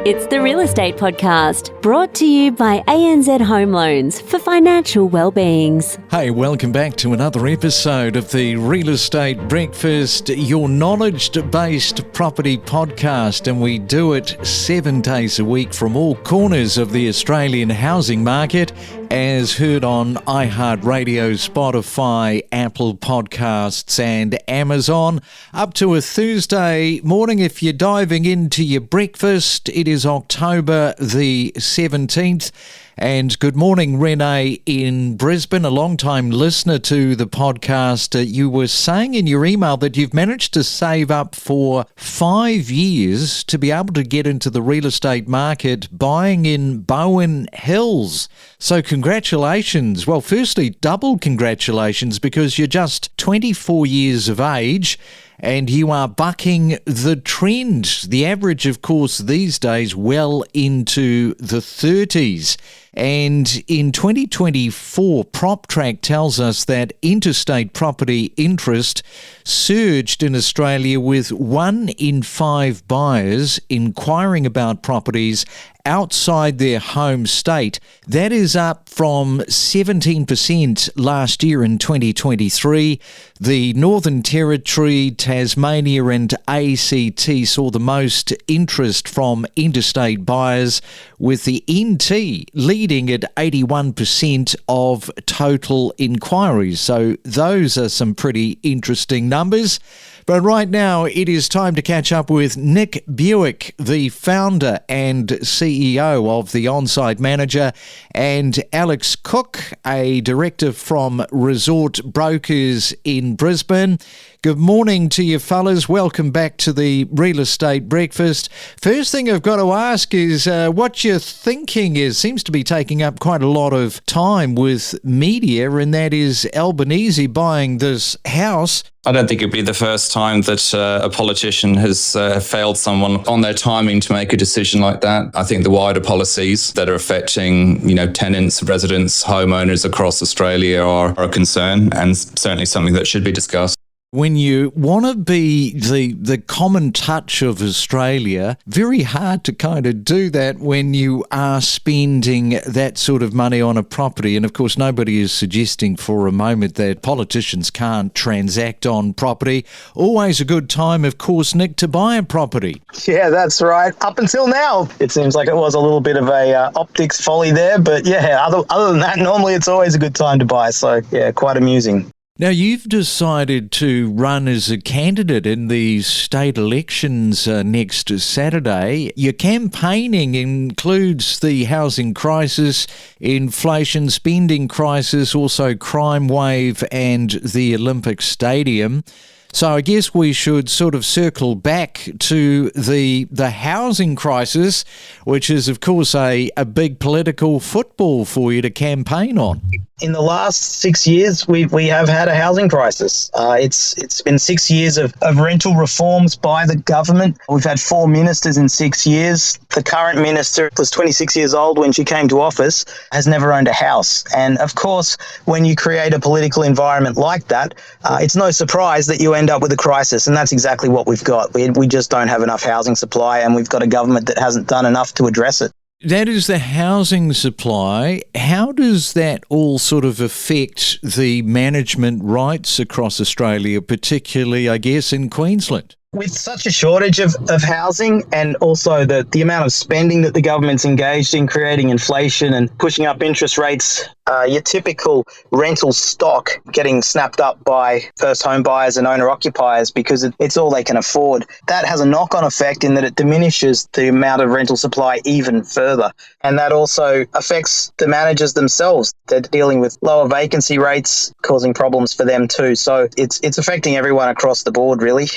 It's the Real Estate Podcast, brought to you by ANZ Home Loans for financial well-beings. Hey, welcome back to another episode of the Real Estate Breakfast, your knowledge-based property podcast, and we do it 7 days a week from all corners of the Australian housing market, as heard on iHeartRadio, Spotify, Apple Podcasts and Amazon. Up to a Thursday morning if you're diving into your breakfast. It is October the 17th. And good morning, Renee in Brisbane, a long-time listener to the podcast. You were saying in your email that you've managed to save up for 5 years to be able to get into the real estate market buying in Bowen Hills. So congratulations. Well, firstly, double congratulations because you're just 24 years of age and you are bucking the trend. The average, of course, these days well into the 30s. And in 2024, PropTrack tells us that interstate property interest surged in Australia with 1 in 5 buyers inquiring about properties outside their home state. That is up from 17% last year in 2023. The Northern Territory, Tasmania and ACT saw the most interest from interstate buyers, with the NT leading at 81% of total inquiries. So those are some pretty interesting numbers. But right now, it is time to catch up with Nick Buick, the founder and CEO of the Onsite Manager, and Alex Cook, a director from Resort Brokers in Brisbane. Good morning to you fellas. Welcome back to the Real Estate Breakfast. First thing I've got to ask is what your thinking is. Seems to be taking up quite a lot of time with media, and that is Albanese buying this house. I don't think it'd be the first time that a politician has failed someone on their timing to make a decision like that. I think the wider policies that are affecting, tenants, residents, homeowners across Australia are a concern, and certainly something that should be discussed. When you want to be the common touch of Australia, very hard to kind of do that when you are spending that sort of money on a property. And of course, nobody is suggesting for a moment that politicians can't transact on property. Always a good time, of course, Nick, to buy a property. Yeah, that's right. Up until now, it seems like it was a little bit of a optics folly there. But yeah, other than that, normally it's always a good time to buy. So yeah, quite amusing. Now, you've decided to run as a candidate in the state elections next Saturday. Your campaigning includes the housing crisis, inflation, spending crisis, also crime wave and the Olympic Stadium. So I guess we should sort of circle back to the housing crisis, which is, of course, a big political football for you to campaign on. In the last 6 years, we have had a housing crisis. It's been 6 years of rental reforms by the government. We've had 4 ministers in 6 years. The current minister was 26 years old when she came to office, has never owned a house. And of course, when you create a political environment like that, it's no surprise that you end up with a crisis. And that's exactly what we've got. We just don't have enough housing supply, and we've got a government that hasn't done enough to address it. That is the housing supply. How does that all sort of affect the management rights across Australia, particularly, I guess, in Queensland? With such a shortage of housing, and also the amount of spending that the government's engaged in, creating inflation and pushing up interest rates, your typical rental stock getting snapped up by first home buyers and owner-occupiers because it's all they can afford. That has a knock-on effect in that it diminishes the amount of rental supply even further. And that also affects the managers themselves. They're dealing with lower vacancy rates, causing problems for them too. So it's affecting everyone across the board, really.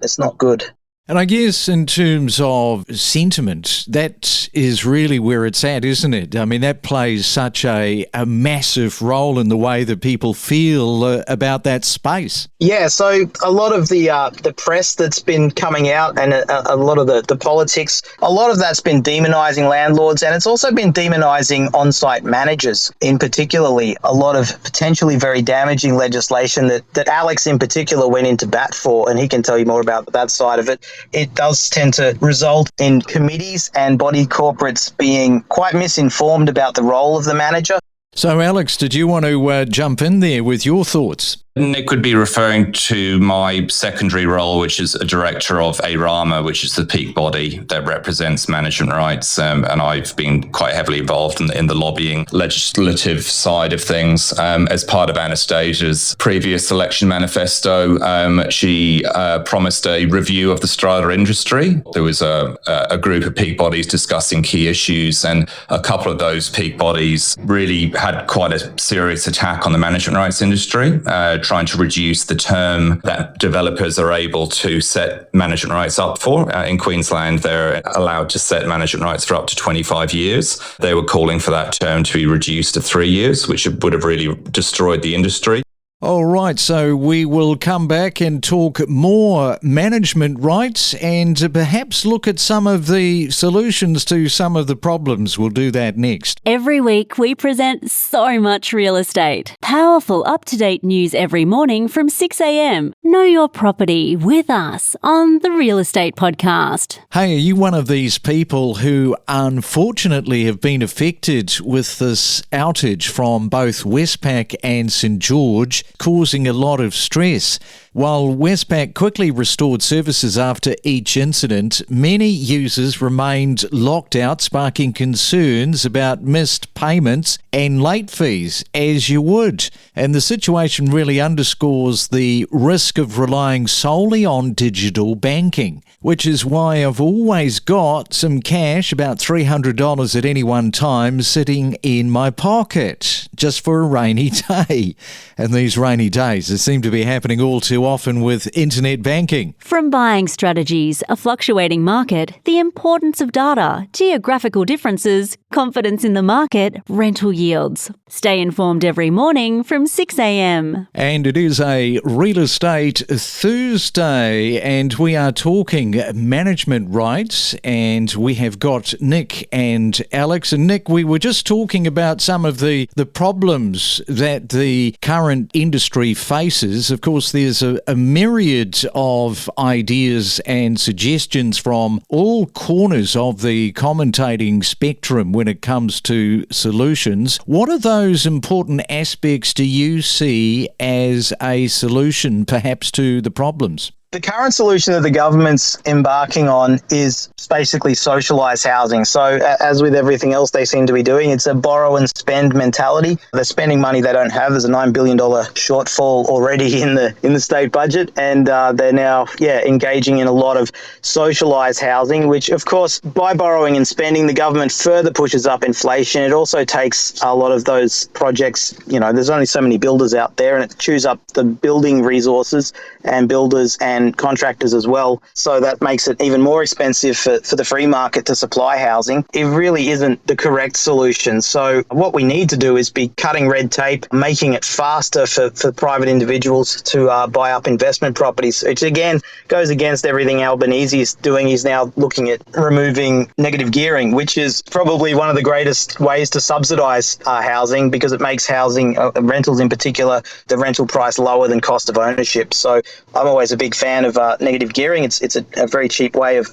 It's not good. And I guess in terms of sentiment, that is really where it's at, isn't it? I mean, that plays such a massive role in the way that people feel about that space. Yeah, so a lot of the press that's been coming out and a lot of the politics, a lot of that's been demonising landlords, and it's also been demonising on-site managers in particularly. A lot of potentially very damaging legislation that Alex in particular went into bat for, and he can tell you more about that side of it. it does tend to result in committees and body corporates being quite misinformed about the role of the manager. So, Alex, did you want to jump in there with your thoughts? Nick would be referring to my secondary role, which is a director of ARAMA, which is the peak body that represents management rights. And I've been quite heavily involved in the lobbying legislative side of things. As part of Anastasia's previous election manifesto, she promised a review of the strata industry. There was a group of peak bodies discussing key issues, and a couple of those peak bodies really had quite a serious attack on the management rights industry, trying to reduce the term that developers are able to set management rights up for. In Queensland, they're allowed to set management rights for up to 25 years. They were calling for that term to be reduced to 3 years, which would have really destroyed the industry. All right, so we will come back and talk more management rights and perhaps look at some of the solutions to some of the problems. We'll do that next. Every week we present so much real estate. Powerful, up-to-date news every morning from 6 a.m. Know your property with us on the Real Estate Podcast. Hey, are you one of these people who unfortunately have been affected with this outage from both Westpac and St George, causing a lot of stress? While Westpac quickly restored services after each incident, many users remained locked out, sparking concerns about missed payments and late fees, as you would. And the situation really underscores the risk of relying solely on digital banking, which is why I've always got some cash, about $300 at any one time, sitting in my pocket, just for a rainy day. And these rainy days, they seem to be happening all too often with internet banking. From buying strategies, a fluctuating market, the importance of data, geographical differences, confidence in the market, rental yields. Stay informed every morning from 6 a.m. And it is a Real Estate Thursday, and we are talking management rights, and we have got Nick and Alex. And Nick, we were just talking about some of the problems that the current industry faces. Of course, there's a myriad of ideas and suggestions from all corners of the commentating spectrum when it comes to solutions. What are those important aspects do you see as a solution perhaps to the problems? The current solution that the government's embarking on is basically socialised housing. So as with everything else they seem to be doing, it's a borrow and spend mentality. They're spending money they don't have. There's a $9 billion shortfall already in the state budget, and they're now engaging in a lot of socialised housing, which of course by borrowing and spending the government further pushes up inflation. It also takes a lot of those projects, there's only so many builders out there, and it chews up the building resources and builders and contractors as well. So that makes it even more expensive for the free market to supply housing. It really isn't the correct solution. So what we need to do is be cutting red tape, making it faster for private individuals to buy up investment properties, which again goes against everything Albanese is doing. He's now looking at removing negative gearing, which is probably one of the greatest ways to subsidise housing, because it makes housing, rentals in particular, the rental price lower than cost of ownership. So I'm always a big fan of negative gearing. It's a very cheap way of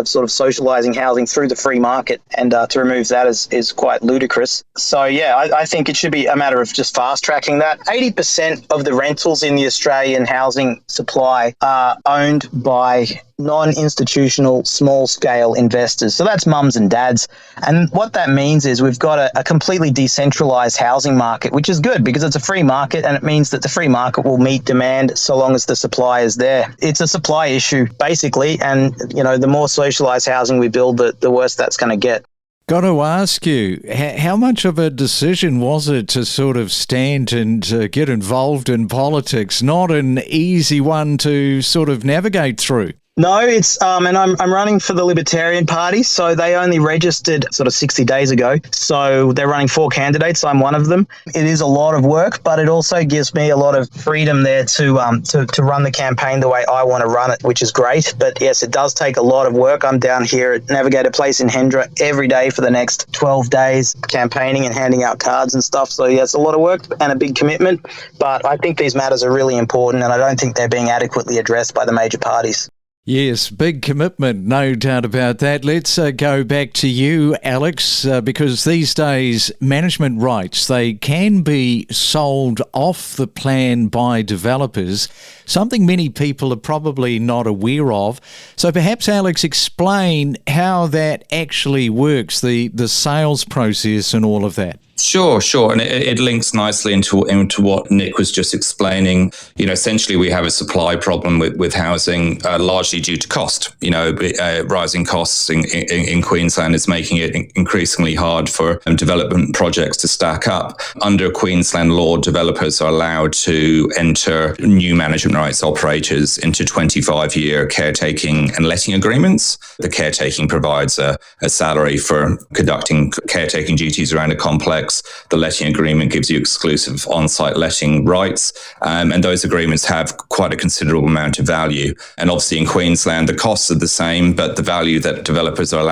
sort of socialising housing through the free market, and to remove that is quite ludicrous. So I think it should be a matter of just fast tracking that. 80% of the rentals in the Australian housing supply are owned by non-institutional small-scale investors. So that's mums and dads. And what that means is we've got a completely decentralised housing market, which is good because it's a free market, and it means that the free market will meet demand so long as the supply is there. It's a supply issue, basically, and the more socialised housing we build, the worse that's going to get. Got to ask you, how much of a decision was it to sort of stand and get involved in politics? Not an easy one to sort of navigate through. No, it's and I'm running for the Libertarian Party, so they only registered sort of 60 days ago. So they're running 4 candidates. I'm one of them. It is a lot of work, but it also gives me a lot of freedom there to run the campaign the way I want to run it, which is great. But yes, it does take a lot of work. I'm down here at Navigator Place in Hendra every day for the next 12 days, campaigning and handing out cards and stuff. So yeah, it's a lot of work and a big commitment. But I think these matters are really important, and I don't think they're being adequately addressed by the major parties. Yes, big commitment, no doubt about that. Let's go back to you, Alex, because these days management rights, they can be sold off the plan by developers, something many people are probably not aware of. So perhaps, Alex, explain how that actually works, the sales process and all of that. Sure. And it links nicely into what Nick was just explaining. Essentially we have a supply problem with housing, largely due to cost. Rising costs in Queensland is making it increasingly hard for development projects to stack up. Under Queensland law, developers are allowed to enter new management rights operators into 25-year caretaking and letting agreements. The caretaking provides a salary for conducting caretaking duties around a complex. The letting agreement gives you exclusive on-site letting rights, and those agreements have quite a considerable amount of value. And obviously in Queensland, the costs are the same, but the value that developers are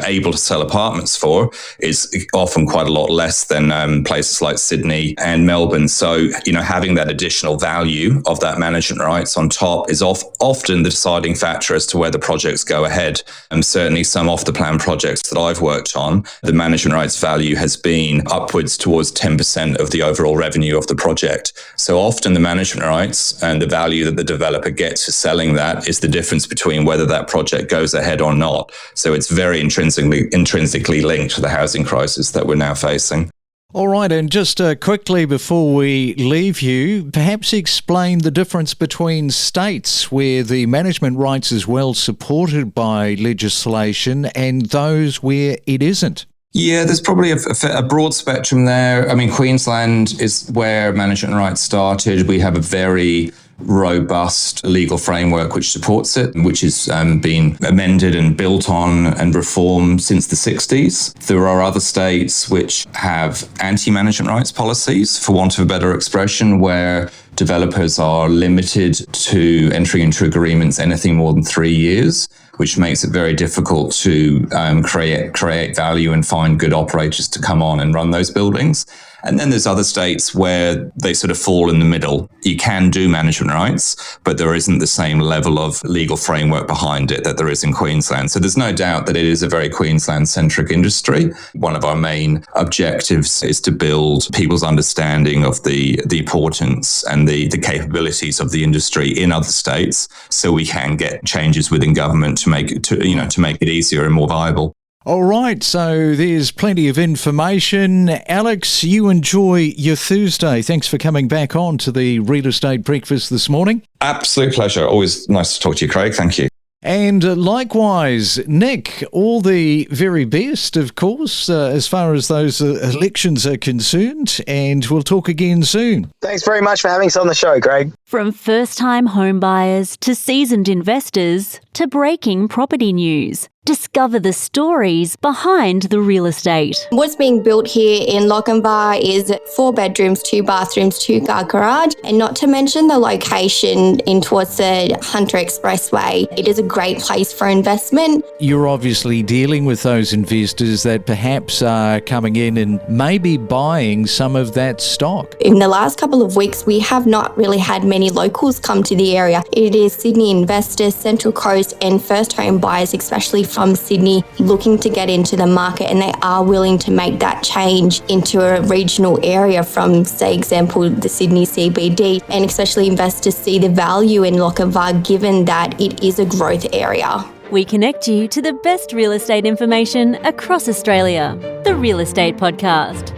able to sell apartments for is often quite a lot less than places like Sydney and Melbourne. So, having that additional value of that management rights on top is often the deciding factor as to whether projects go ahead. And certainly some off-the-plan projects that I've worked on, the management rights value has been upwards towards 10% of the overall revenue of the project. So often the management rights and the value that the developer gets for selling that is the difference between whether that project goes ahead or not. So it's very intrinsically linked to the housing crisis that we're now facing. All right, and just quickly before we leave you, perhaps explain the difference between states where the management rights is well supported by legislation and those where it isn't. Yeah, there's probably a broad spectrum there. I mean, Queensland is where management rights started. We have a very robust legal framework which supports it, which has been amended and built on and reformed since the 60s. There are other states which have anti-management rights policies, for want of a better expression, where developers are limited to entering into agreements anything more than 3 years, which makes it very difficult to create value and find good operators to come on and run those buildings. And then there's other states where they sort of fall in the middle. You can do management rights, but there isn't the same level of legal framework behind it that there is in Queensland. So there's no doubt that it is a very Queensland-centric industry. One of our main objectives is to build people's understanding of the importance and the capabilities of the industry in other states, so we can get changes within government to make it easier and more viable. All right, so there's plenty of information. Alex, you enjoy your Thursday. Thanks for coming back on to the Real Estate Breakfast this morning. Absolute pleasure. Always nice to talk to you, Craig. Thank you. And likewise, Nick, all the very best, of course, as far as those elections are concerned, and we'll talk again soon. Thanks very much for having us on the show, Greg. From first-time home buyers to seasoned investors to breaking property news, discover the stories behind the real estate. What's being built here in Lochinvar is 4 bedrooms, 2 bathrooms, 2-car garage, and not to mention the location in towards the Hunter Expressway. It is a great place for investment. You're obviously dealing with those investors that perhaps are coming in and maybe buying some of that stock. In the last couple of weeks, we have not really had many locals come to the area. It is Sydney investors, Central Coast, and first home buyers, especially from Sydney, looking to get into the market, and they are willing to make that change into a regional area from, say, example, the Sydney CBD, and especially investors see the value in Lochinvar given that it is a growth area. We connect you to the best real estate information across Australia. The Real Estate Podcast.